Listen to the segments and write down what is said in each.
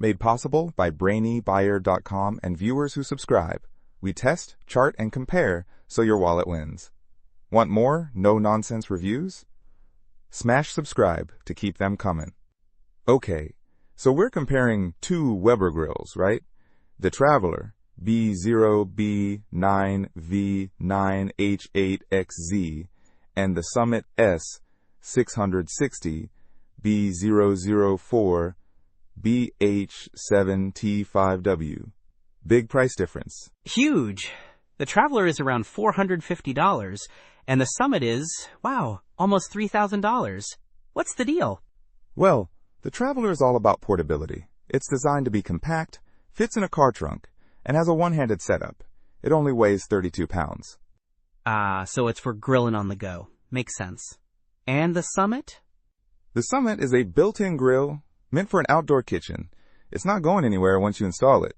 Made possible by brainybuyer.com and viewers who subscribe. We test, chart, and compare so your wallet wins. Want more no-nonsense reviews? Smash subscribe to keep them coming. Okay, so we're comparing two Weber grills, right? The Traveler B0B9V9H8XZ and the Summit S-660 B004BH7T5W. Big price difference. Huge. The Traveler is around $450, and the Summit is, wow, almost $3,000. What's the deal? Well, the Traveler is all about portability. It's designed to be compact, fits in a car trunk, and has a one-handed setup. It only weighs 32 pounds. So it's for grilling on the go. Makes sense. And the Summit? The Summit is a built-in grill meant for an outdoor kitchen. It's not going anywhere once you install it.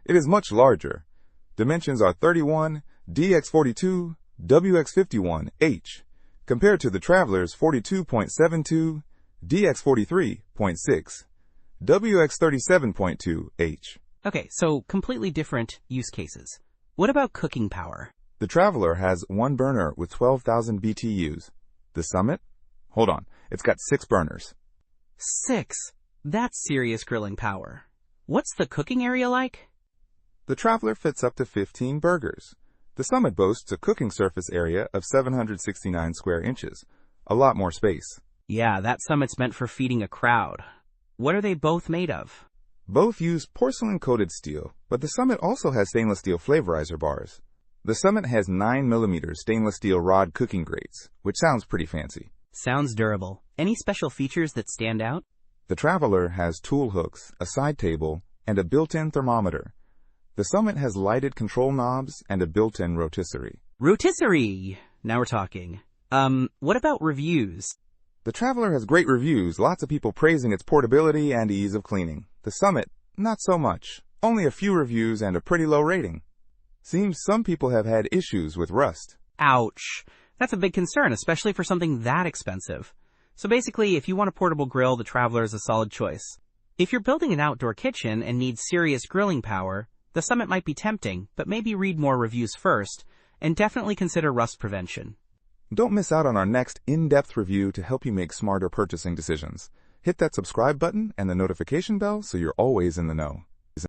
It is much larger. Dimensions are 31, DX42, WX51H, compared to the Traveler's 42.72, DX43.6, WX37.2H. Okay, so completely different use cases. What about cooking power? The Traveler has one burner with 12,000 BTUs. The Summit? Hold on, it's got 6 burners. 6? That's serious grilling power. What's the cooking area like? The Traveler fits up to 15 burgers. The Summit boasts a cooking surface area of 769 square inches, a lot more space. Yeah, that Summit's meant for feeding a crowd. What are they both made of? Both use porcelain-coated steel, but the Summit also has stainless steel flavorizer bars. The Summit has 9mm stainless steel rod cooking grates, which sounds pretty fancy. Sounds durable. Any special features that stand out? The Traveler has tool hooks, a side table, and a built-in thermometer. The Summit has lighted control knobs and a built-in rotisserie. Rotisserie! Now we're talking. What about reviews? The Traveler has great reviews, lots of people praising its portability and ease of cleaning. The Summit, not so much. Only a few reviews and a pretty low rating. Seems some people have had issues with rust. Ouch. That's a big concern, especially for something that expensive. So basically, if you want a portable grill, the Traveler is a solid choice. If you're building an outdoor kitchen and need serious grilling power, the Summit might be tempting, but maybe read more reviews first, and definitely consider rust prevention. Don't miss out on our next in-depth review to help you make smarter purchasing decisions. Hit that subscribe button and the notification bell so you're always in the know.